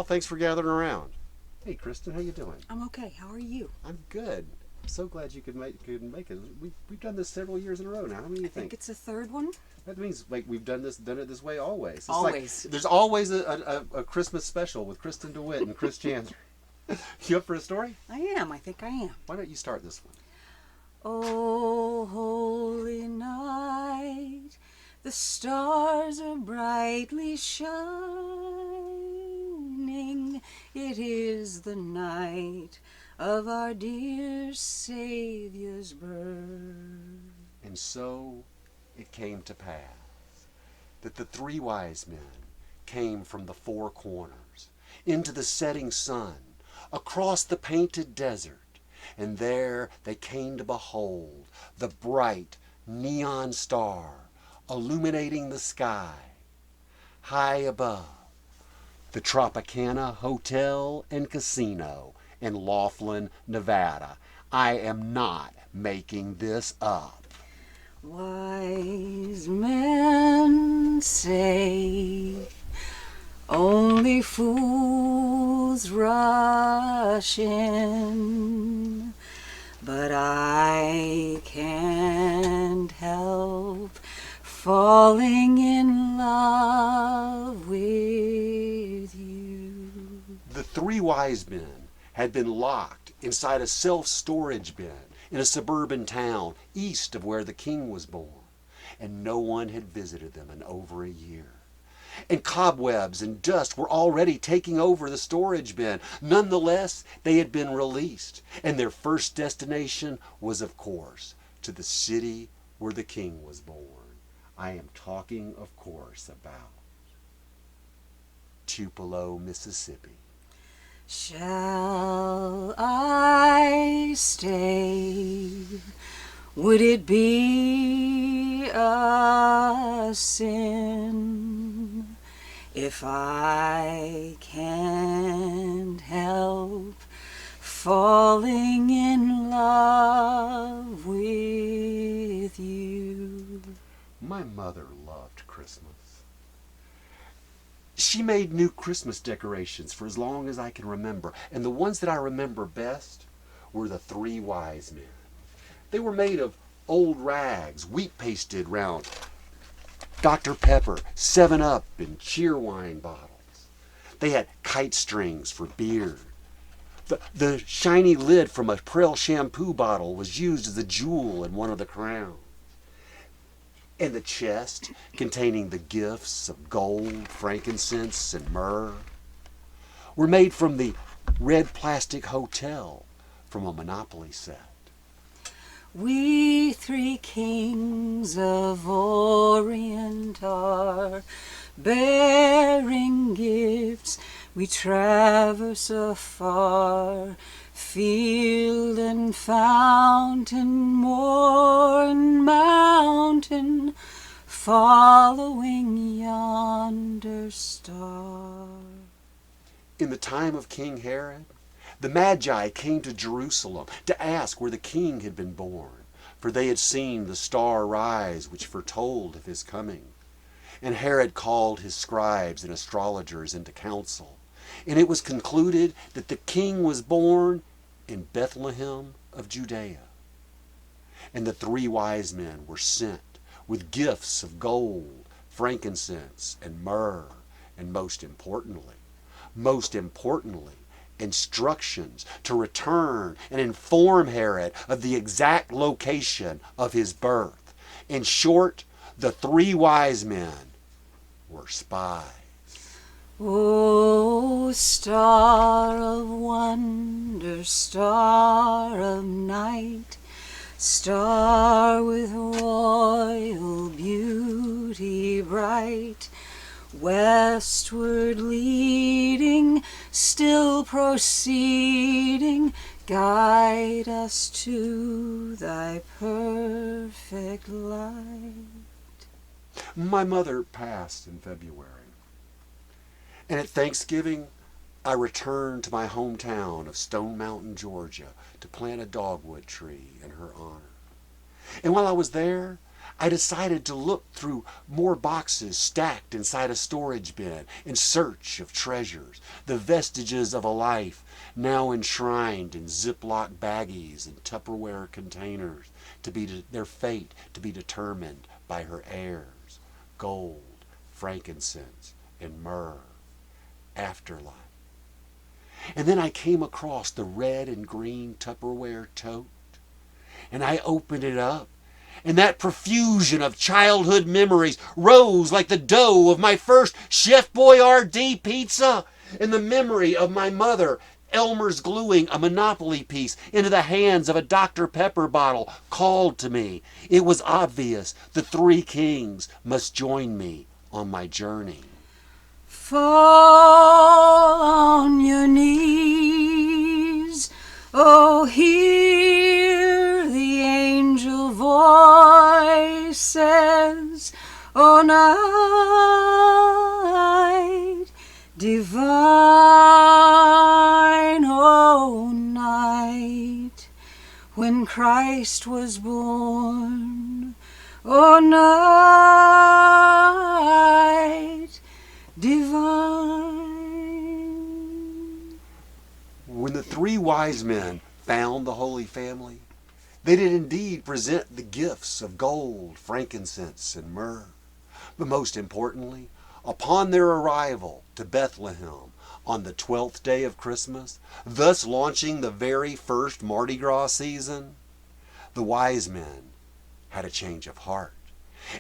thanks for gathering around. Hey, Kristin, how you doing? I'm okay. How are you? I'm good. I'm so glad you could make it. We've done this several years in a row now. How many do you I think it's the third one. That means like we've done it this way always. It's Always. Like, there's always a Christmas special with Kristin DeWitt and Chris Chandler. You up for a story? I am. I think I am. Why don't you start this one? Oh, holy night, the stars are brightly shining. It is the night of our dear Savior's birth. And so it came to pass that the three wise men came from the four corners into the setting sun, across the painted desert, and there they came to behold the bright neon star illuminating the sky. High above, the Tropicana Hotel and Casino in Laughlin, Nevada. I am not making this up. Wise men say only fools rush in, but I can't help falling in love with you. The three wise men had been locked inside a self-storage bin in a suburban town east of where the king was born, and no one had visited them in over a year. And cobwebs and dust were already taking over the storage bin. Nonetheless, they had been released, and their first destination was, of course, to the city where the king was born. I am talking, of course, about Tupelo, Mississippi. Shall I stay? Would it be a sin if I can't help falling in love with you? My mother loved Christmas. She made new Christmas decorations for as long as I can remember, and the ones that I remember best were the three wise men. They were made of old rags, wheat pasted round Dr. Pepper, 7-Up, and Cheerwine bottles. They had kite strings for beer. The shiny lid from a Prel shampoo bottle was used as a jewel in one of the crowns. And the chest containing the gifts of gold, frankincense, and myrrh were made from the red plastic hotel from a Monopoly set. We three kings of Orient are bearing gifts. We traverse afar, field and fountain, moor and mountain, following yonder star. In the time of King Herod, the Magi came to Jerusalem to ask where the king had been born, for they had seen the star rise which foretold of his coming. And Herod called his scribes and astrologers into council, and it was concluded that the king was born in Bethlehem of Judea. And the three wise men were sent with gifts of gold, frankincense, and myrrh, and most importantly, instructions to return and inform Herod of the exact location of his birth. In short, the three wise men were spies. O star of wonder, star of night, star with royal beauty bright, westward leading, still proceeding, guide us to thy perfect light. My mother passed in February, and at Thanksgiving I returned to my hometown of Stone Mountain, Georgia, to plant a dogwood tree in her honor. And while I was there, I decided to look through more boxes stacked inside a storage bin in search of treasures, the vestiges of a life now enshrined in Ziploc baggies and Tupperware containers, their fate to be determined by her heirs, gold, frankincense, and myrrh, afterlife. And then I came across the red and green Tupperware tote, and I opened it up, and that profusion of childhood memories rose like the dough of my first Chef Boyardee pizza, and the memory of my mother Elmer's gluing a Monopoly piece into the hands of a Dr. Pepper bottle called to me. It was obvious the three kings must join me on my journey. Fall on your knees, oh, hear the angel voices, oh, night divine, oh, night when Christ was born, oh, night divine. When the three wise men found the Holy Family, they did indeed present the gifts of gold, frankincense, and myrrh. But most importantly, upon their arrival to Bethlehem on the 12th day of Christmas, thus launching the very first Mardi Gras season, the wise men had a change of heart.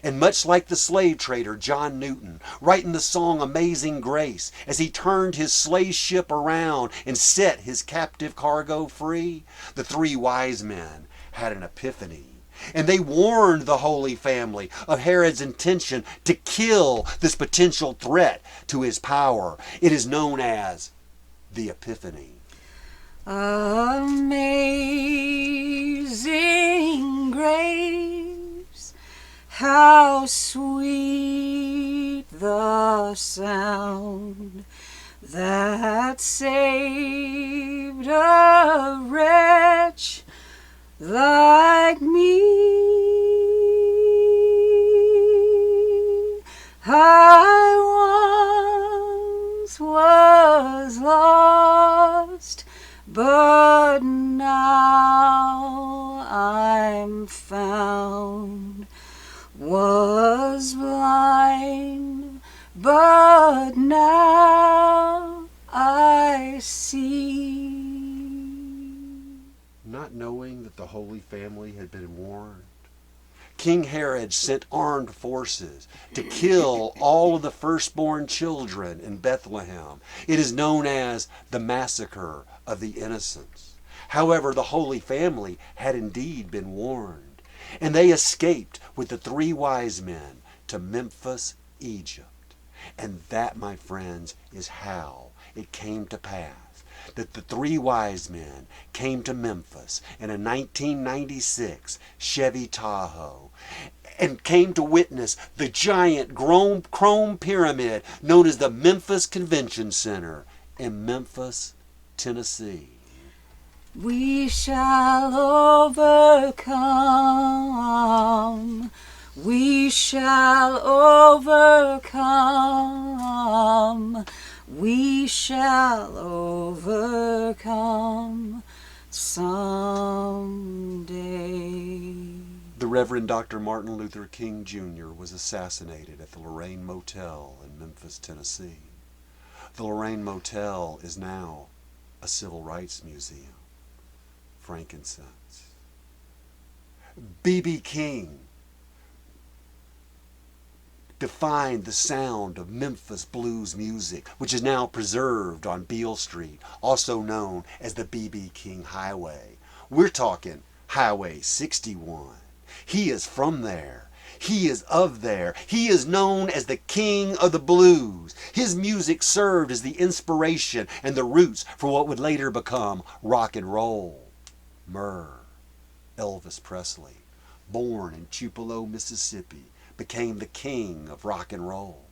And much like the slave trader John Newton, writing the song Amazing Grace, as he turned his slave ship around and set his captive cargo free, the three wise men had an epiphany. And they warned the Holy Family of Herod's intention to kill this potential threat to his power. It is known as the Epiphany. Amazing grace, how sweet the sound that saved a wretch like me. I once was lost, but now I'm found. Was blind, but now I see. Not knowing that the Holy Family had been warned, King Herod sent armed forces to kill all of the firstborn children in Bethlehem. It is known as the Massacre of the Innocents. However, the Holy Family had indeed been warned, and they escaped with the three wise men to Memphis, Egypt. And that, my friends, is how it came to pass that the three wise men came to Memphis in a 1996 Chevy Tahoe and came to witness the giant chrome pyramid known as the Memphis Convention Center in Memphis, Tennessee. We shall overcome. We shall overcome. We shall overcome someday. The Reverend Dr. Martin Luther King Jr. was assassinated at the Lorraine Motel in Memphis, Tennessee. The Lorraine Motel is now a civil rights museum. Frankincense. B.B. King defined the sound of Memphis blues music, which is now preserved on Beale Street, also known as the B.B. King Highway. We're talking Highway 61. He is from there. He is of there. He is known as the King of the Blues. His music served as the inspiration and the roots for what would later become rock and roll. Myrrh, Elvis Presley, born in Tupelo, Mississippi, became the king of rock and roll.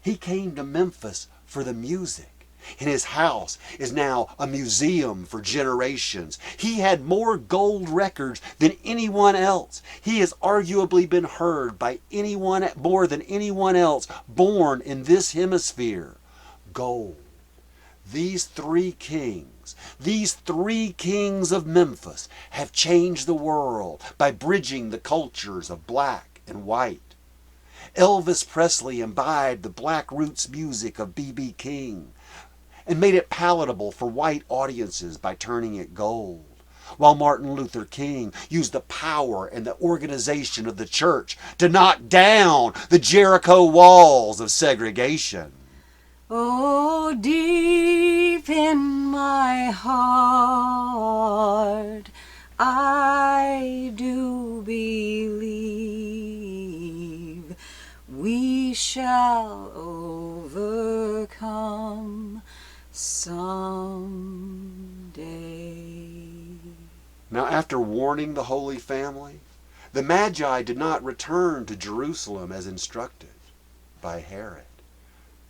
He came to Memphis for the music, And his house is now a museum for generations. He had more gold records than anyone else. He has arguably been heard by anyone more than anyone else born in this hemisphere. Gold. These three kings of Memphis have changed the world by bridging the cultures of black and white. Elvis Presley imbibed the black roots music of B.B. King and made it palatable for white audiences by turning it gold, while Martin Luther King used the power and the organization of the church to knock down the Jericho walls of segregation. Oh, deep in my heart, I do believe we shall overcome someday. Now, after warning the Holy Family, the Magi did not return to Jerusalem as instructed by Herod,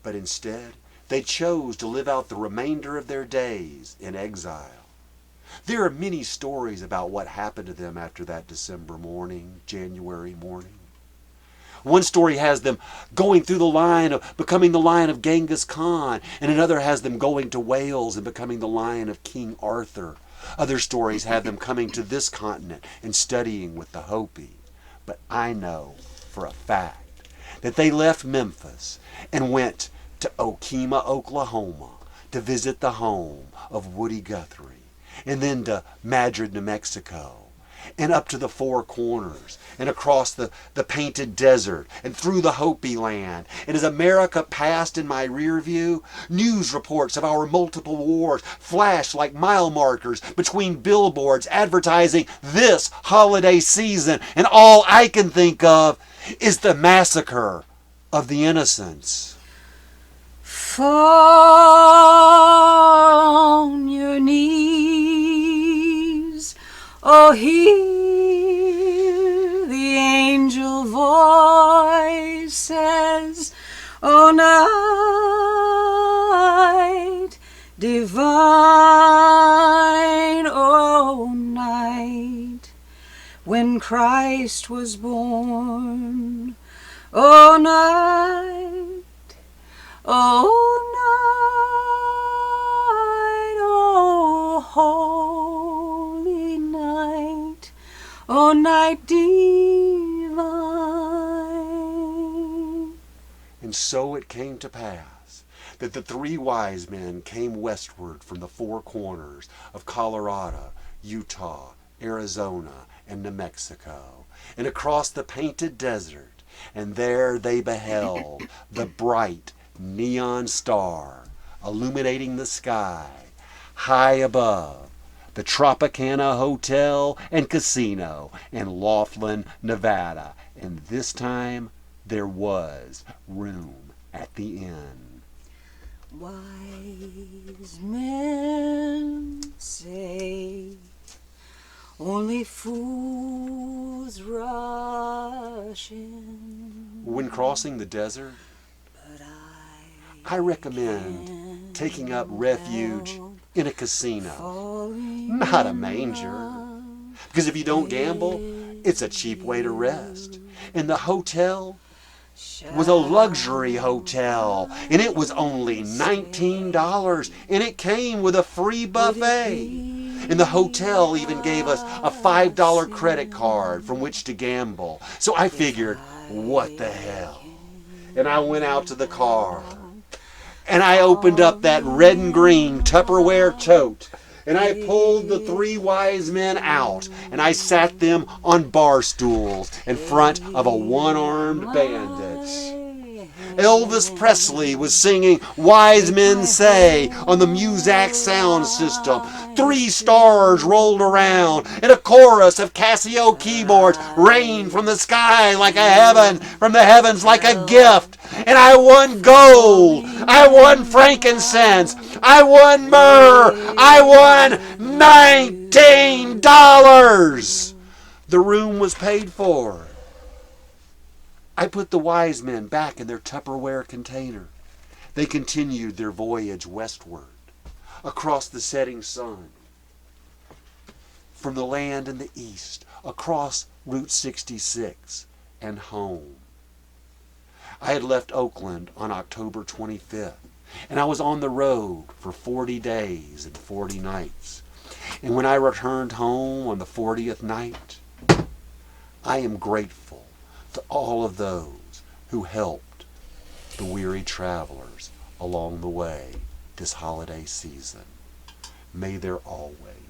but instead they chose to live out the remainder of their days in exile. There are many stories about what happened to them after that December morning, January morning. One story has them going through the line of becoming the Lion of Genghis Khan, and another has them going to Wales and becoming the Lion of King Arthur. Other stories have them coming to this continent and studying with the Hopi. But I know for a fact that they left Memphis and went to Okemah, Oklahoma to visit the home of Woody Guthrie, and then to Madrid, New Mexico, and up to the Four Corners, and across the Painted Desert, and through the Hopi land. And as America passed in my rear view, news reports of our multiple wars flashed like mile markers between billboards advertising this holiday season, and all I can think of is the massacre of the innocents. Fall on your knees, oh, hear the angel voices, oh, night divine, oh, night when Christ was born, oh, night, oh, night, oh, holy night, oh, night divine. And so it came to pass that the three wise men came westward from the Four Corners of Colorado, Utah, Arizona, and New Mexico, and across the Painted Desert, and there they beheld the bright neon star illuminating the sky high above the Tropicana Hotel and Casino in Laughlin, Nevada. And this time there was room at the inn. Wise men say only fools rush in. When crossing the desert, I recommend taking up refuge in a casino, not a manger. Because if you don't gamble, it's a cheap way to rest. And the hotel was a luxury hotel, and it was only $19, and it came with a free buffet. And the hotel even gave us a $5 credit card from which to gamble. So I figured, what the hell? And I went out to the car, and I opened up that red and green Tupperware tote, and I pulled the three wise men out, and I sat them on bar stools in front of a one-armed bandit. Elvis Presley was singing Wise Men Say on the Muzak sound system. 3 stars rolled around, and a chorus of Casio keyboards rained from the sky like a heaven, from the heavens like a gift. And I won gold. I won frankincense. I won myrrh. I won $19. The room was paid for. I put the wise men back in their Tupperware container. They continued their voyage westward, across the setting sun, from the land in the east, across Route 66, and home. I had left Oakland on October 25th, and I was on the road for 40 days and 40 nights. And when I returned home on the 40th night, I am grateful to all of those who helped the weary travelers along the way this holiday season. May there always